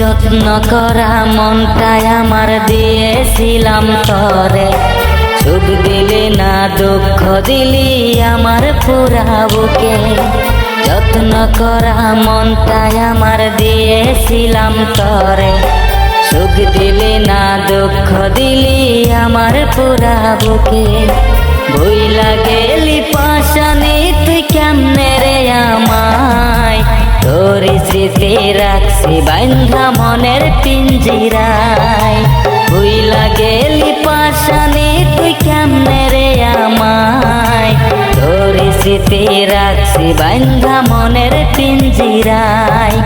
যত্ন করা মনটাই আমার দিয়েছিলাম তরে, সুখ দিলি না দুঃখ দিলি আমার পুরা বুকে। যত্ন করা মনটাই আমার দিয়েছিলাম তরে, সুখ দিলি না দুঃখ দিলি আমার পুরা বুকে। ভুইলা গেলি পাশানি তুই কেমনে রে আমায়, তোর স্মৃতি রাখছি বান্ধা মনের পিঞ্জিরায়। ভুইলা গেলি পাশানি তুই কেমনে রে আমায়, তোর স্মৃতি রাখছি বান্ধা মনের পিঞ্জিরায়।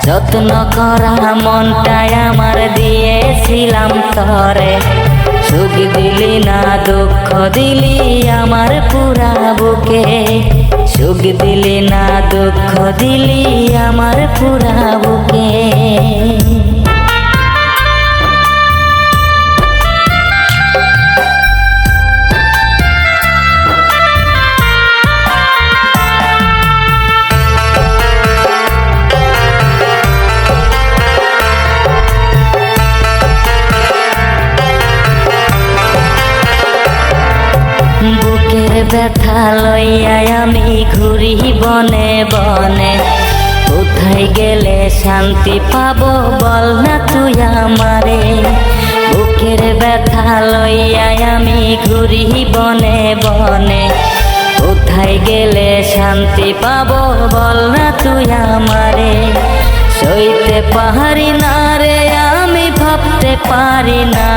যত্ন করা মনটাই আমার দিয়েছিলাম তরে, সুখ দিলি না দুঃখ দিলি আমার পুরা বুকে। সুখ দিলি না দুঃখ দিলি আমার পুরা বুকে। বুকের ব্যথা লইয়া আমি ঘুরি বনে বনে, কোথায় গেলে শান্তি পাবো বল না তুই আমারে। বুকের ব্যথা লইয়া আমি ঘুরি বনে বনে, কোথায় গেলে শান্তি পাবো বল না তুই আমারে। সইতে পারি না রে আমি ভাবতে পারি না,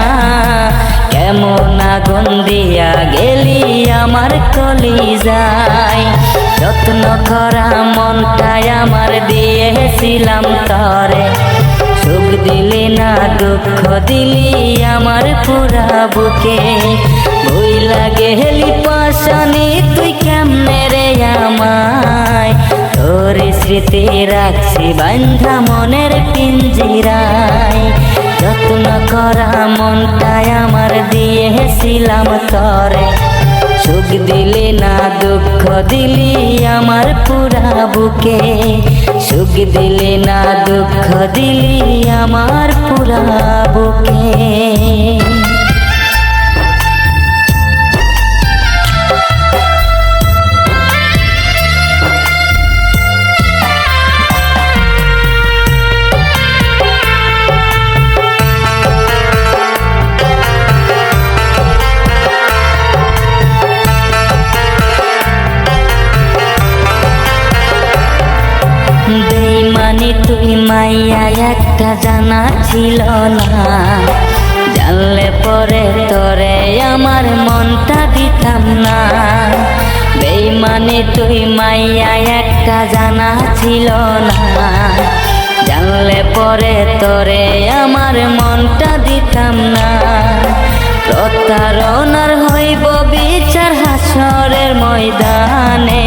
কেমন আগুন দিয়া গেলি আমার কলিজায়। যত্ন করা মনটাই আমার দিয়েছিলাম তরে, সুখ দিলি না দুঃখ দিলি আমার পুরা বুকে। ভুইলা গেলি পাশানি তুই কেমনে রে আমায়, তোর স্মৃতি রাখছি বান্ধা মনের পিঞ্জিরায়। যত্ন করা মনটাই আমার দিয়েছিলাম তরে, সুখ দিলি না দুঃখ দিলি আমার পুরা বুকে। সুখ দিলি না দুঃখ দিলি আমার পুরা বুকে। বেইমানি তুই মাইয়া একটা জানা ছিল না, জানলে পরে তোরে আমার মনটা দিতাম না। বেইমানি তুই মাইয়া একটা জানা ছিল না, জানলে পরে তোরে আমার মনটা দিতাম না। প্রতারণার হইব বিচার হাসরের ময়দানে,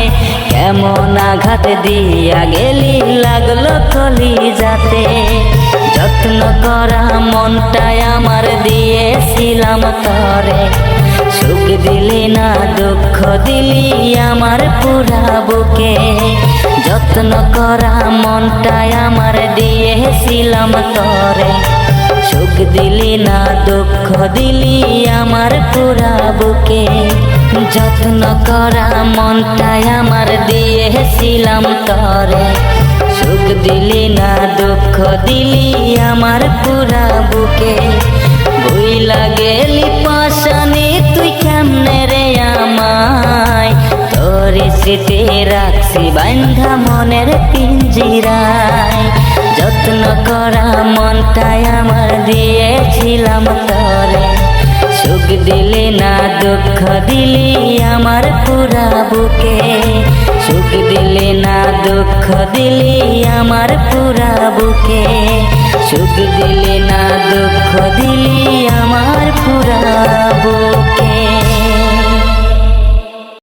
কেমন আঘাত দিয়া গেলি লাগলো কলিজাতে। যত্ন করা মনটাই আমার দিয়েছিলাম তরে, সুখ দিলি না দুঃখ দিলি আমার পুরা বুকে। যত্ন করা মনটাই আমার দিয়েছিলাম তরে, সুখ দিলি না দুঃখ দিলি আমার পুরা বুকে। যত্ন করা মনটাই আমার দিয়েছিলাম তরে, সুখ দিলি না দুঃখ দিলি আমার পুরা বুকে। ভুইলা গেলি পাশানি তুই কেমনে রে আমায়, তোর স্মৃতি রাখছি বান্ধা মনের পিঞ্জিরায়। যত্ন করা মনটাই আমার দিয়েছিলাম তরে, সুখ দিলি না দুঃখ দিলি আমার পুরা বুকে। সুখ দিলি না দুঃখ দিলি আমার পুরা বুকে। সুখ দিলি না দুঃখ দিলি আমার পুরা বুকে।